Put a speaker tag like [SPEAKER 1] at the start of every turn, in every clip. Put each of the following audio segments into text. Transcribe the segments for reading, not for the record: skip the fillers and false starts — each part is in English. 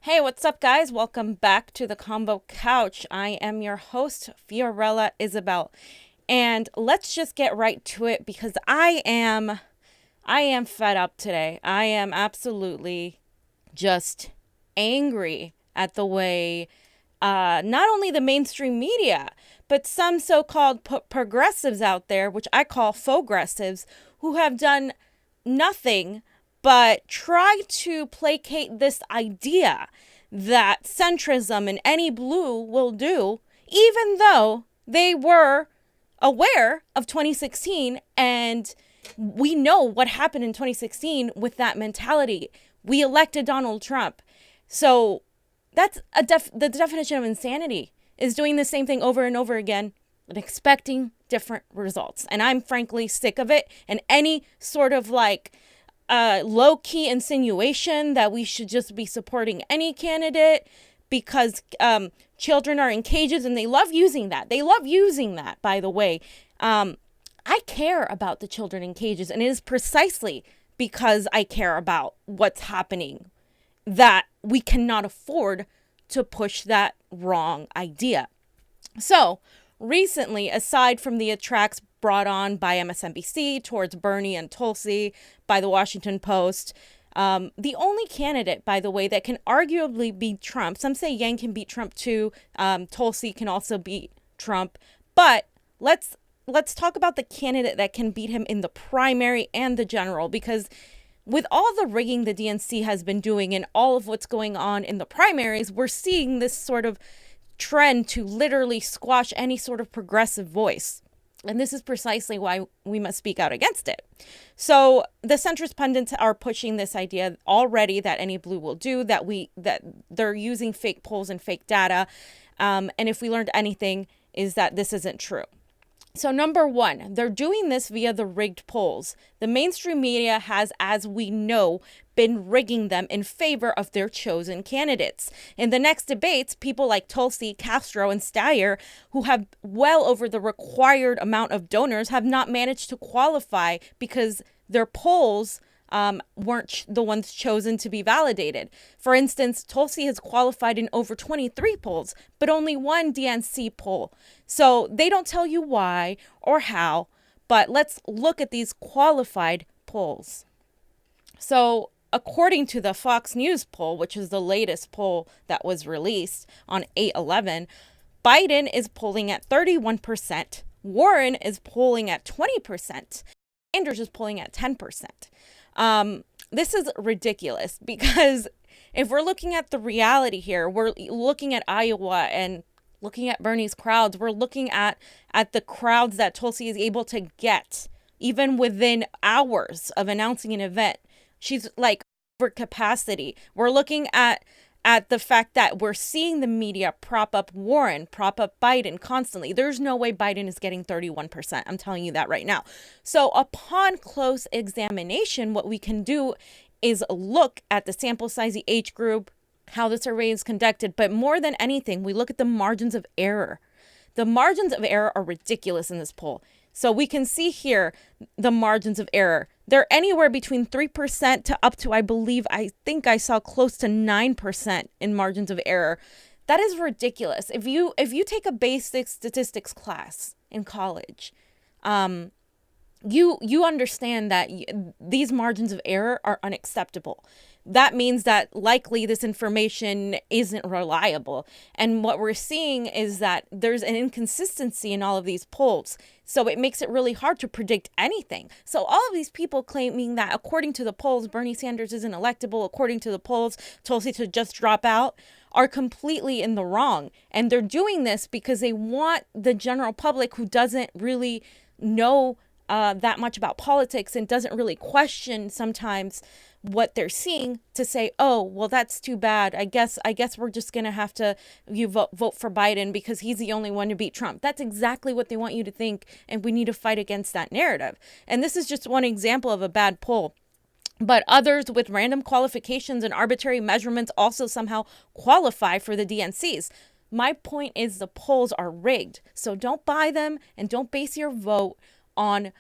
[SPEAKER 1] Hey, what's up, guys? Welcome back to the Convo Couch. I am your host, Fiorella Isabel. And let's just get right to it because I am fed up today. I am absolutely just angry at the way not only the mainstream media, but some so-called progressives out there, which I call faux-gressives, who have done nothing but try to placate this idea that centrism and any blue will do, even though they were aware of 2016 and we know what happened in 2016 with that mentality. We elected Donald Trump. So that's the definition of insanity is doing the same thing over and over again and expecting different results. And I'm frankly sick of it. And any sort of low-key insinuation that we should just be supporting any candidate because children are in cages, and they love using that. They love using that, by the way. I care about the children in cages, and it is precisely because I care about what's happening that we cannot afford to push that wrong idea. So, recently, aside from the attacks brought on by MSNBC towards Bernie and Tulsi by the Washington Post, the only candidate, by the way, that can arguably beat Trump, some say Yang can beat Trump too, Tulsi can also beat Trump, but let's talk about the candidate that can beat him in the primary and the general, because with all the rigging the DNC has been doing and all of what's going on in the primaries, we're seeing this sort of trend to literally squash any sort of progressive voice. And this is precisely why we must speak out against it. So the centrist pundits are pushing this idea already that any blue will do, that they're using fake polls and fake data. And if we learned anything, is that this isn't true. So number one, they're doing this via the rigged polls. The mainstream media has, as we know, been rigging them in favor of their chosen candidates. In the next debates, people like Tulsi, Castro, and Steyer, who have well over the required amount of donors, have not managed to qualify because their polls weren't the ones chosen to be validated. For instance, Tulsi has qualified in over 23 polls, but only one DNC poll. So they don't tell you why or how, but let's look at these qualified polls. So according to the Fox News poll, which is the latest poll that was released on 8/11, Biden is polling at 31%, Warren is polling at 20%, Sanders is polling at 10%. This is ridiculous because if we're looking at the reality here, we're looking at Iowa and looking at Bernie's crowds. We're looking at the crowds that Tulsi is able to get even within hours of announcing an event. She's like over capacity. We're looking at the fact that we're seeing the media prop up Warren, prop up Biden constantly. There's no way Biden is getting 31%. I'm telling you that right now. So upon close examination, what we can do is look at the sample size, the age group, how the survey is conducted. But more than anything, we look at the margins of error. The margins of error are ridiculous in this poll. So we can see here the margins of error. They're anywhere between 3% to up to, I think I saw close to 9% in margins of error. That is ridiculous. If you take a basic statistics class in college, you understand that these margins of error are unacceptable. That means that likely this information isn't reliable. And what we're seeing is that there's an inconsistency in all of these polls. So it makes it really hard to predict anything. So all of these people claiming that according to the polls, Bernie Sanders isn't electable, according to the polls, Tulsi to just drop out, are completely in the wrong. And they're doing this because they want the general public who doesn't really know that much about politics and doesn't really question sometimes what they're seeing to say, oh, well, that's too bad. I guess we're just going to have to vote for Biden because he's the only one to beat Trump. That's exactly what they want you to think. And we need to fight against that narrative. And this is just one example of a bad poll. But others with random qualifications and arbitrary measurements also somehow qualify for the DNCs. My point is the polls are rigged. So don't buy them and don't base your vote on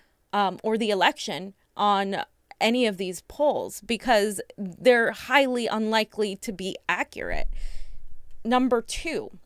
[SPEAKER 1] or the election on any of these polls because they're highly unlikely to be accurate. Number two,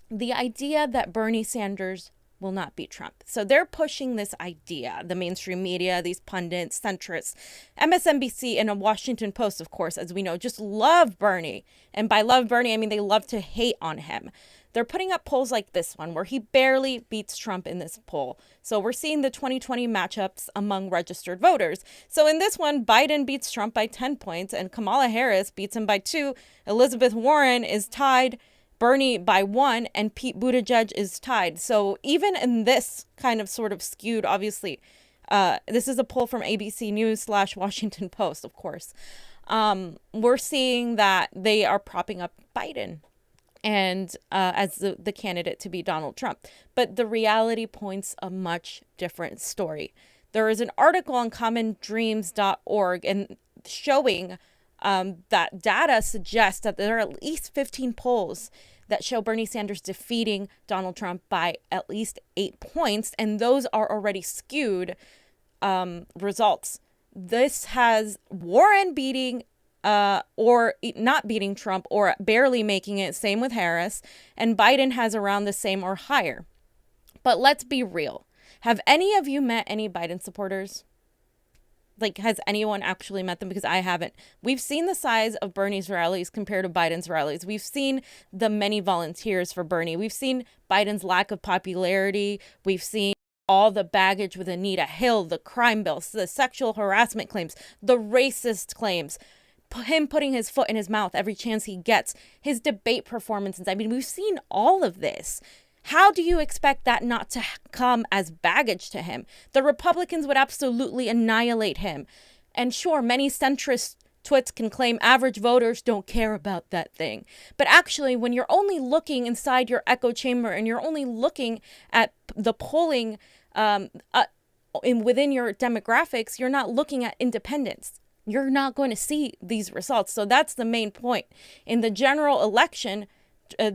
[SPEAKER 1] the idea that Bernie Sanders will not beat Trump. So they're pushing this idea, the mainstream media, these pundits, centrists, MSNBC, and a Washington Post, of course, as we know, just love Bernie. And by love Bernie, I mean they love to hate on him. They're putting up polls like this one where he barely beats Trump in this poll. So we're seeing the 2020 matchups among registered voters. So in this one, Biden beats Trump by 10 points and Kamala Harris beats him by 2. Elizabeth Warren is tied, Bernie by 1, and Pete Buttigieg is tied. So even in this kind of sort of skewed, obviously, this is a poll from ABC News / Washington Post, of course. We're seeing that they are propping up Biden and as the candidate to be Donald Trump. But the reality points a much different story. There is an article on commondreams.org and showing that data suggests that there are at least 15 polls that show Bernie Sanders defeating Donald Trump by at least 8 points, and those are already skewed results. This has Warren beating or not beating Trump or barely making it, same with Harris, and Biden has around the same or higher. But let's be real. Have any of you met any Biden supporters? Like, has anyone actually met them? Because I haven't. We've seen the size of Bernie's rallies compared to Biden's rallies. We've seen the many volunteers for Bernie. We've seen Biden's lack of popularity. We've seen all the baggage with Anita Hill, the crime bills, the sexual harassment claims, the racist claims, him putting his foot in his mouth every chance he gets, his debate performances. I mean, we've seen all of this. How do you expect that not to come as baggage to him? The Republicans would absolutely annihilate him. And sure, many centrist twits can claim average voters don't care about that thing. But actually, when you're only looking inside your echo chamber and you're only looking at the polling within your demographics, you're not looking at independents. You're not going to see these results. So that's the main point. In the general election,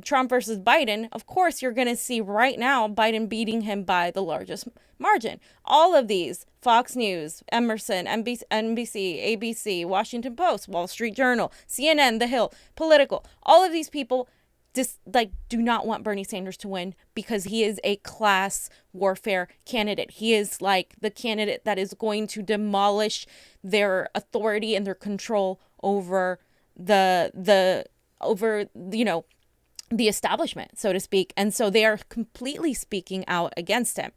[SPEAKER 1] Trump versus Biden, of course, you're going to see right now Biden beating him by the largest margin. All of these, Fox News, Emerson, NBC, ABC, Washington Post, Wall Street Journal, CNN, The Hill, Political, all of these people do not want Bernie Sanders to win because he is a class warfare candidate. He is like the candidate that is going to demolish their authority and their control over the establishment, so to speak. And so they are completely speaking out against him.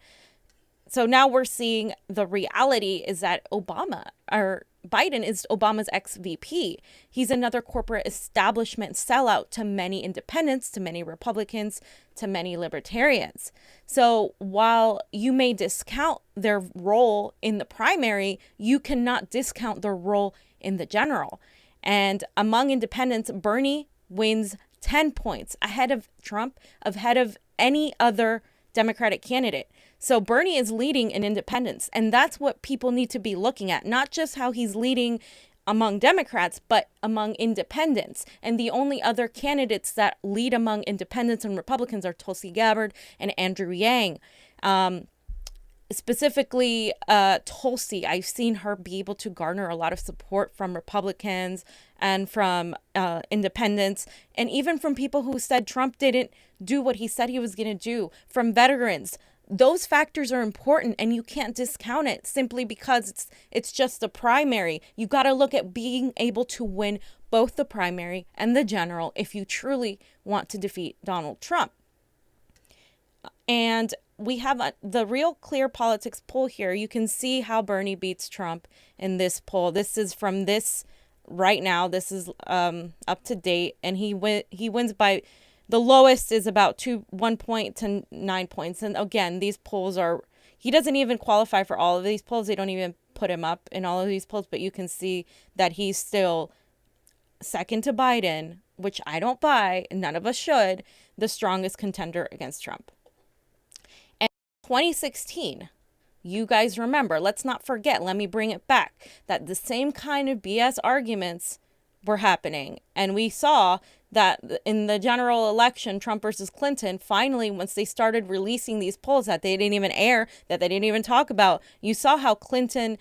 [SPEAKER 1] So now we're seeing the reality is that Biden is Obama's ex-VP. He's another corporate establishment sellout to many independents, to many Republicans, to many libertarians. So while you may discount their role in the primary, you cannot discount their role in the general. And among independents, Bernie wins 10 points ahead of Trump, ahead of any other Democratic candidate. So Bernie is leading in independents, and that's what people need to be looking at, not just how he's leading among Democrats, but among independents. And the only other candidates that lead among independents and Republicans are Tulsi Gabbard and Andrew Yang. Specifically, Tulsi, I've seen her be able to garner a lot of support from Republicans and from independents, and even from people who said Trump didn't do what he said he was going to do, from veterans. Those factors are important, and you can't discount it simply because it's just a primary. You got to look at being able to win both the primary and the general if you truly want to defeat Donald Trump. And we have the Real Clear Politics poll here. You can see how Bernie beats Trump in this poll. This is from this right now. This is up to date, and he wins by the lowest is about 1 point to 9 points. And again, these polls he doesn't even qualify for all of these polls. They don't even put him up in all of these polls, but you can see that he's still second to Biden, which I don't buy, and none of us should, the strongest contender against Trump. 2016, you guys remember, let's not forget, let me bring it back, that the same kind of BS arguments were happening. And we saw that in the general election, Trump versus Clinton, finally, once they started releasing these polls that they didn't even air, that they didn't even talk about, you saw how Clinton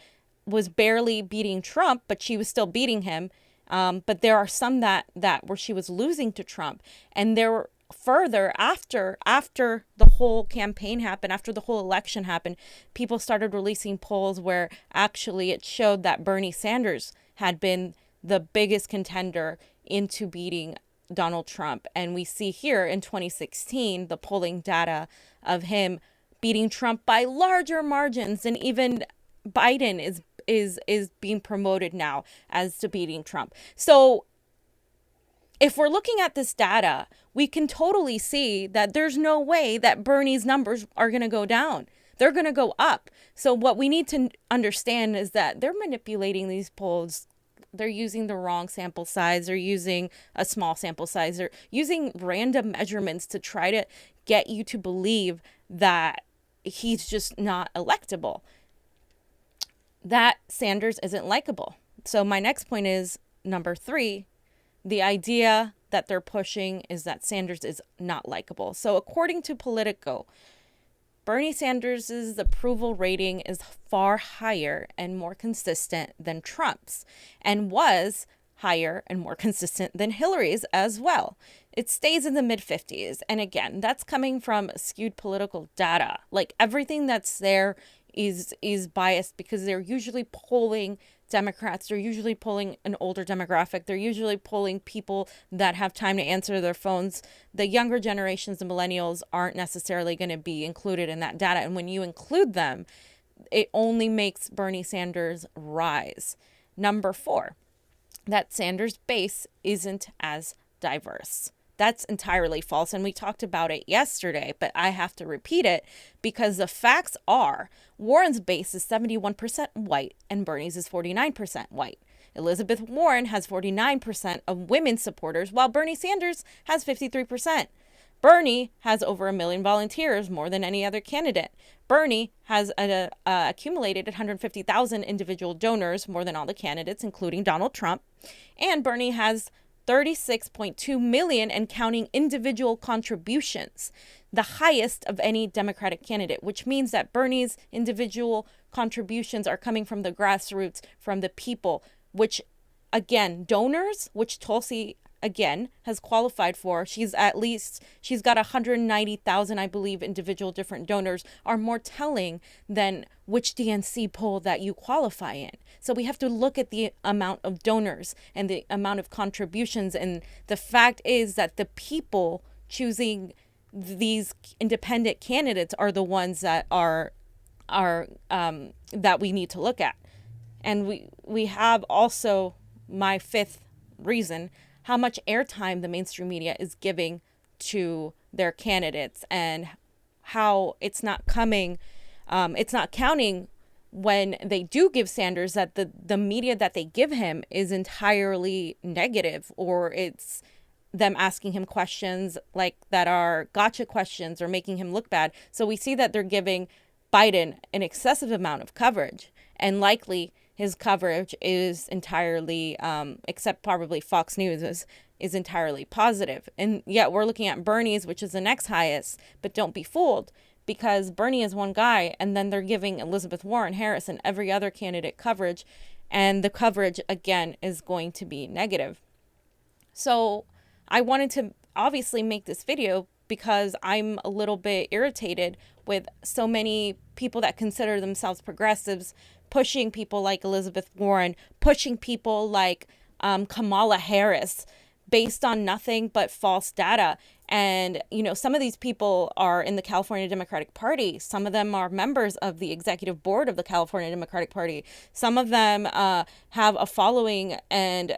[SPEAKER 1] was barely beating Trump, but she was still beating him. But there are some that where she was losing to Trump. And there were further after the whole campaign happened, after the whole election happened, people started releasing polls where actually it showed that Bernie Sanders had been the biggest contender into beating Donald Trump. And we see here in 2016 the polling data of him beating Trump by larger margins, and even Biden is being promoted now as to beating Trump. So if we're looking at this data, we can totally see that there's no way that Bernie's numbers are going to go down. They're going to go up. So what we need to understand is that they're manipulating these polls. They're using the wrong sample size. They're using a small sample size. They're using random measurements to try to get you to believe that he's just not electable, that Sanders isn't likable. So my next point is number 3. The idea that they're pushing is that Sanders is not likable. So according to Politico, Bernie Sanders' approval rating is far higher and more consistent than Trump's, and was higher and more consistent than Hillary's as well. It stays in the mid-50s. And again, that's coming from skewed political data. Like, everything that's there is biased because they're usually polling Democrats. They're usually polling an older demographic. They're usually polling people that have time to answer their phones. The younger generations, the millennials, aren't necessarily going to be included in that data. And when you include them, it only makes Bernie Sanders rise. Number 4, that Sanders' base isn't as diverse. That's entirely false. And we talked about it yesterday, but I have to repeat it because the facts are Warren's base is 71% white and Bernie's is 49% white. Elizabeth Warren has 49% of women supporters, while Bernie Sanders has 53%. Bernie has over 1 million volunteers, more than any other candidate. Bernie has accumulated 150,000 individual donors, more than all the candidates, including Donald Trump. And Bernie has 36.2 million and counting individual contributions, the highest of any Democratic candidate, which means that Bernie's individual contributions are coming from the grassroots, from the people, which, again, donors, which Tulsi, again, has qualified for. She's got 190,000, I believe, individual different donors, are more telling than which DNC poll that you qualify in. So we have to look at the amount of donors and the amount of contributions. And the fact is that the people choosing these independent candidates are the ones that are that we need to look at. And we have also my 5th reason, how much airtime the mainstream media is giving to their candidates, and how it's not counting when they do give Sanders, that the media that they give him is entirely negative, or it's them asking him questions like that are gotcha questions or making him look bad. So we see that they're giving Biden an excessive amount of coverage, and likely his coverage is entirely, except probably Fox News, is entirely positive. And yet we're looking at Bernie's, which is the next highest, but don't be fooled, because Bernie is one guy, and then they're giving Elizabeth Warren, Harris, and every other candidate coverage, and the coverage, again, is going to be negative. So I wanted to obviously make this video because I'm a little bit irritated with so many people that consider themselves progressives pushing people like Elizabeth Warren, pushing people like Kamala Harris based on nothing but false data. And, you know, some of these people are in the California Democratic Party. Some of them are members of the executive board of the California Democratic Party. Some of them have a following and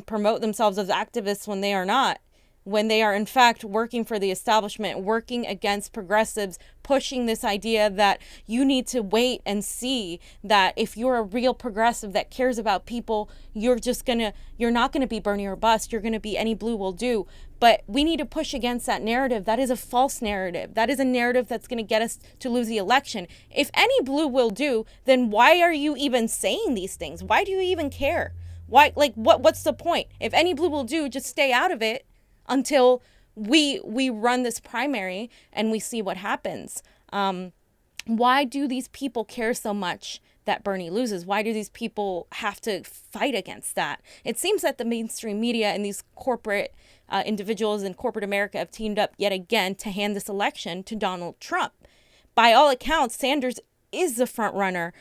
[SPEAKER 1] promote themselves as activists when they are not. When they are, in fact, working for the establishment, working against progressives, pushing this idea that you need to wait and see, that if you're a real progressive that cares about people, you're not going to be Bernie or bust. You're going to be any blue will do. But we need to push against that narrative. That is a false narrative. That is a narrative that's going to get us to lose the election. If any blue will do, then why are you even saying these things? Why do you even care? Why, what's the point? If any blue will do, just stay out of it until we run this primary and we see what happens. Why do these people care so much that Bernie loses? Why do these people have to fight against that? It seems that the mainstream media and these corporate individuals in corporate America have teamed up yet again to hand this election to Donald Trump. By all accounts, Sanders is the front runner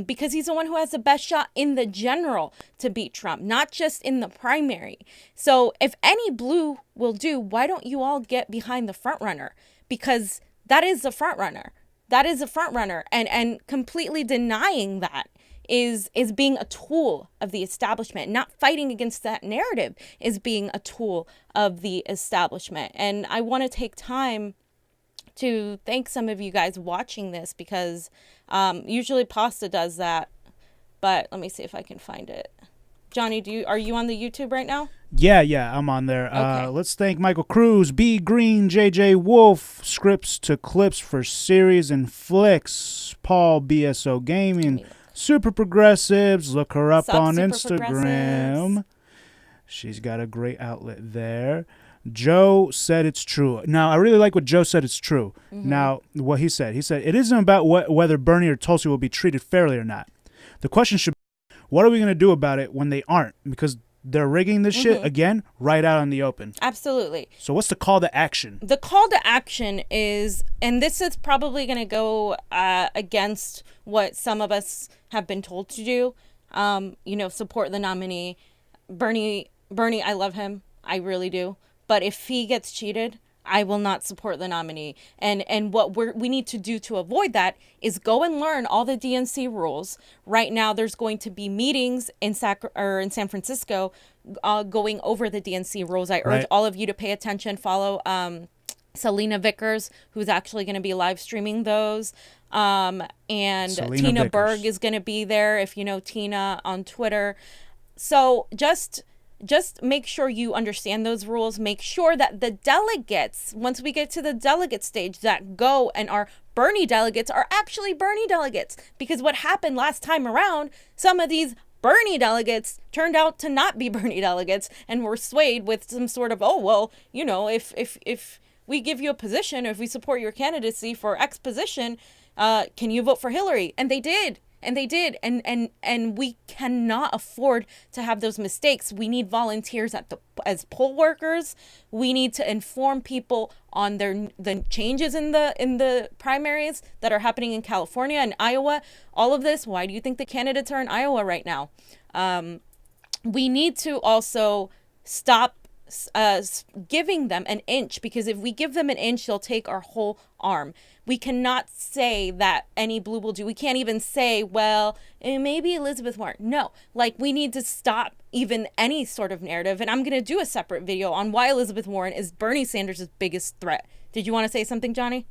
[SPEAKER 1] because he's the one who has the best shot in the general to beat Trump, not just in the primary. So if any blue will do, why don't you all get behind the front runner? Because that is the front runner. That is a front runner. And completely denying that is being a tool of the establishment. Not fighting against that narrative is being a tool of the establishment. And I want to take time to thank some of you guys watching this because usually Pasta does that. But let me see if I can find it. Johnny, are you on the YouTube right now?
[SPEAKER 2] Yeah, I'm on there.
[SPEAKER 1] Okay.
[SPEAKER 2] Let's thank Michael Cruz, B Green, JJ Wolf, Scripts to Clips for Series and Flicks, Paul BSO Gaming, Super Progressives. Look her up on Instagram. She's got a great outlet there. Joe said it's true. Now, I really like what Joe said it's true. Mm-hmm. Now, what he said it isn't about whether Bernie or Tulsi will be treated fairly or not. The question should be, what are we going to do about it when they aren't? Because they're rigging this shit again right out in the open.
[SPEAKER 1] Absolutely.
[SPEAKER 2] So what's the call to action?
[SPEAKER 1] The call to action is, and this is probably going to go against what some of us have been told to do, support the nominee. Bernie, I love him. I really do. But if he gets cheated, I will not support the nominee. And what we need to do to avoid that is go and learn all the DNC rules. Right now, there's going to be meetings in San Francisco going over the DNC rules. I urge all of you to pay attention, follow Selena Vickers, who's actually going to be live streaming those. And Selena Tina Vickers. Berg is going to be there, if you know Tina on Twitter. So just make sure you understand those rules. Make sure that the delegates, once we get to the delegate stage, that go and are Bernie delegates are actually Bernie delegates. Because what happened last time around, some of these Bernie delegates turned out to not be Bernie delegates and were swayed with some sort of, if we give you a position, or if we support your candidacy for X position, can you vote for Hillary? And they did. And they did. And we cannot afford to have those mistakes. We need volunteers as poll workers. We need to inform people on the changes in the primaries that are happening in California and Iowa. All of this. Why do you think the candidates are in Iowa right now? We need to also stop giving them an inch, because if we give them an inch, they'll take our whole arm. We cannot say that any blue will do. We can't even say, well, maybe Elizabeth Warren. No, we need to stop even any sort of narrative. And I'm going to do a separate video on why Elizabeth Warren is Bernie Sanders' biggest threat. Did you want to say something, Johnny?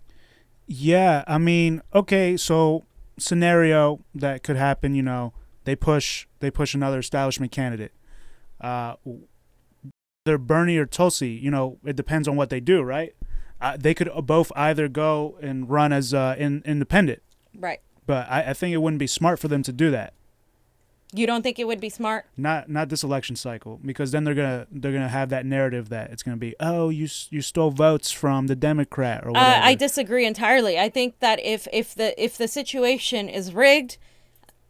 [SPEAKER 2] Yeah, I mean, okay, so scenario that could happen, they push another establishment candidate. They're Bernie or Tulsi, it depends on what they do, right? They could both either go and run as independent.
[SPEAKER 1] Right.
[SPEAKER 2] But I think it wouldn't be smart for them to do that.
[SPEAKER 1] You don't think it would be smart?
[SPEAKER 2] Not this election cycle, because then they're gonna have that narrative that it's gonna be, oh, you stole votes from the Democrat or whatever.
[SPEAKER 1] I disagree entirely. I think that if the situation is rigged,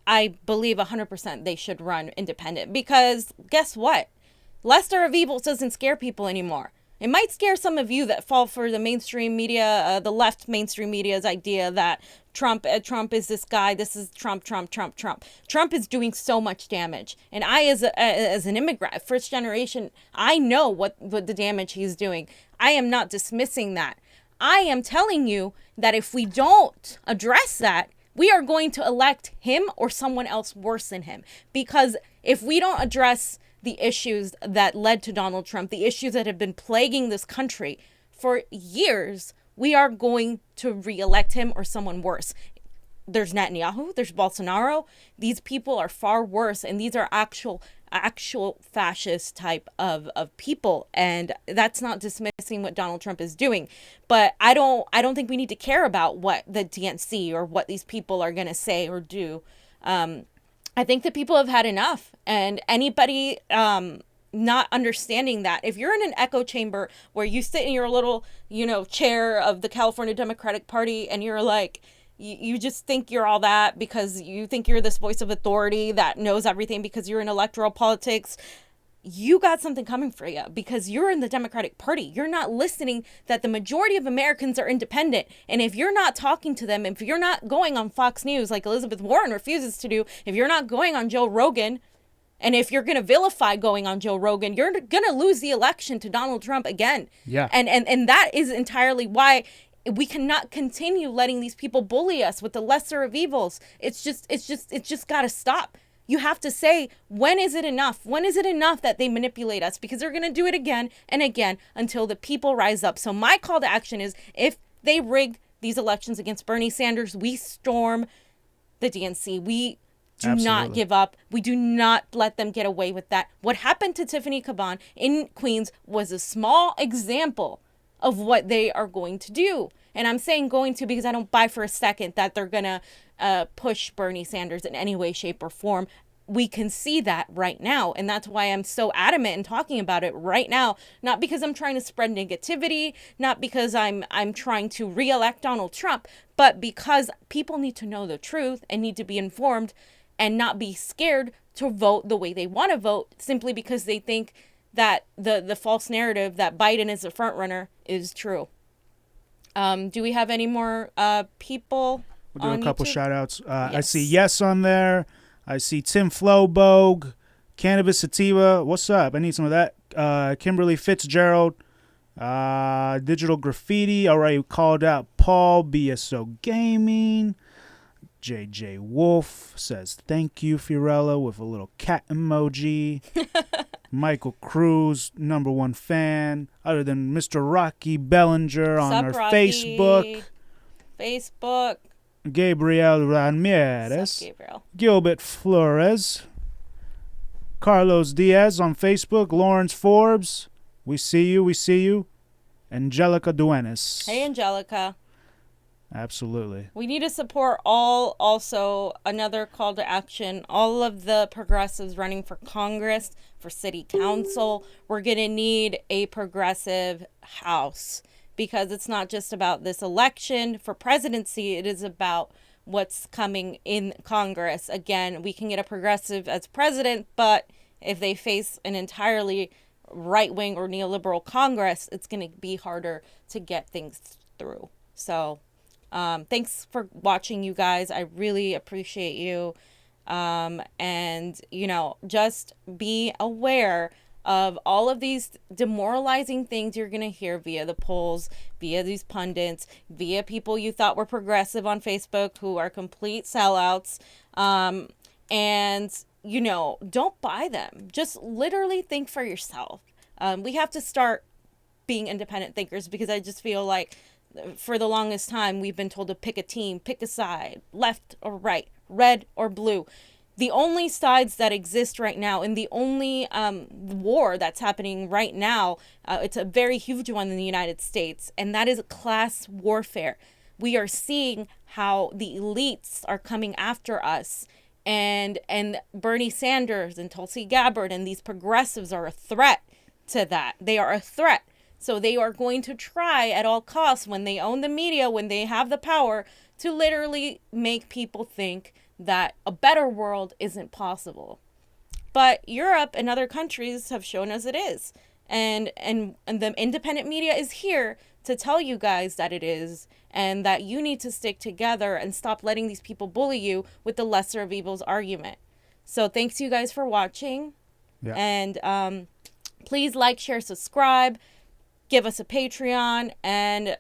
[SPEAKER 1] I believe 100% they should run independent, because guess what? Lesser of evils doesn't scare people anymore. It might scare some of you that fall for the mainstream media, the left mainstream media's idea that Trump is this guy. This is Trump. Trump is doing so much damage. And I, as an immigrant, first generation, I know what the damage he's doing. I am not dismissing that. I am telling you that if we don't address that, we are going to elect him or someone else worse than him. Because if we don't address the issues that led to Donald Trump, the issues that have been plaguing this country for years, we are going to reelect him or someone worse. There's Netanyahu, there's Bolsonaro. These people are far worse, and these are actual fascist type of people. And that's not dismissing what Donald Trump is doing. But I don't think we need to care about what the DNC or what these people are going to say or do. I think that people have had enough, and anybody not understanding that, if you're in an echo chamber where you sit in your little, chair of the California Democratic Party and you're like, you just think you're all that because you think you're this voice of authority that knows everything because you're in electoral politics. You got something coming for you because you're in the Democratic Party. You're not listening that the majority of Americans are independent. And if you're not talking to them, if you're not going on Fox News like Elizabeth Warren refuses to do, if you're not going on Joe Rogan, and if you're going to vilify going on Joe Rogan, you're going to lose the election to Donald Trump again.
[SPEAKER 2] Yeah.
[SPEAKER 1] And that is entirely why we cannot continue letting these people bully us with the lesser of evils. It's just got to stop. You have to say, when is it enough? When is it enough that they manipulate us? Because they're going to do it again and again until the people rise up. So my call to action is, if they rig these elections against Bernie Sanders, we storm the DNC. We do not give up. We do not let them get away with that. What happened to Tiffany Caban in Queens was a small example of what they are going to do. And I'm saying going to because I don't buy for a second that they're going to push Bernie Sanders in any way, shape, or form. We can see that right now. And that's why I'm so adamant in talking about it right now. Not because I'm trying to spread negativity, not because I'm trying to reelect Donald Trump, but because people need to know the truth and need to be informed and not be scared to vote the way they want to vote simply because they think that the false narrative that Biden is the front runner is true. Do we have any more people?
[SPEAKER 2] We'll do a couple shout outs.
[SPEAKER 1] Yes.
[SPEAKER 2] I see Yes on there. I see Tim Flobogue, Cannabis Sativa. What's up? I need some of that. Kimberly Fitzgerald, Digital Graffiti. All right, you called out Paul, BSO Gaming. JJ Wolf says thank you, Fiorella, with a little cat emoji. Michael Cruz, #1 fan, other than Mr. Rocky Bellinger on our Facebook. Gabriel Ramirez.
[SPEAKER 1] Gabriel.
[SPEAKER 2] Gilbert Flores. Carlos Diaz on Facebook. Lawrence Forbes. We see you. Angelica Duenas.
[SPEAKER 1] Hey, Angelica.
[SPEAKER 2] Absolutely.
[SPEAKER 1] We need to support also another call to action, all of the progressives running for Congress, for city council. We're going to need a progressive house because it's not just about this election for presidency. It is about what's coming in Congress. Again, we can get a progressive as president, but if they face an entirely right-wing or neoliberal Congress, it's going to be harder to get things through. So thanks for watching, you guys. I really appreciate you. And, just be aware of all of these demoralizing things you're going to hear via the polls, via these pundits, via people you thought were progressive on Facebook who are complete sellouts. And, don't buy them. Just literally think for yourself. We have to start being independent thinkers because I just feel like for the longest time, we've been told to pick a team, pick a side, left or right, red or blue. The only sides that exist right now and the only war that's happening right now, it's a very huge one in the United States, and that is class warfare. We are seeing how the elites are coming after us, and Bernie Sanders and Tulsi Gabbard and these progressives are a threat to that. They are a threat. So they are going to try at all costs when they own the media, when they have the power, to literally make people think that a better world isn't possible. But Europe and other countries have shown us it is. And the independent media is here to tell you guys that it is, and that you need to stick together and stop letting these people bully you with the lesser of evils argument. So thanks you guys for watching.
[SPEAKER 2] Yeah.
[SPEAKER 1] And please like, share, subscribe. Give us a Patreon and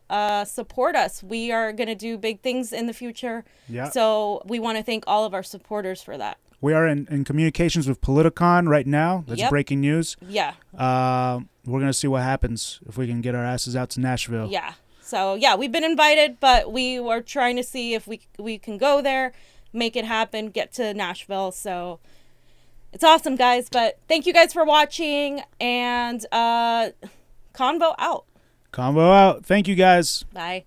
[SPEAKER 1] support us. We are going to do big things in the future.
[SPEAKER 2] Yeah.
[SPEAKER 1] So we want to thank all of our supporters for that.
[SPEAKER 2] We are in communications with Politicon right now. That's breaking news.
[SPEAKER 1] Yeah.
[SPEAKER 2] We're going to see what happens if we can get our asses out to Nashville.
[SPEAKER 1] Yeah. So, yeah, we've been invited, but we were trying to see if we can go there, make it happen, get to Nashville. So it's awesome, guys. But thank you guys for watching, and CONVO out.
[SPEAKER 2] CONVO out. Thank you, guys.
[SPEAKER 1] Bye.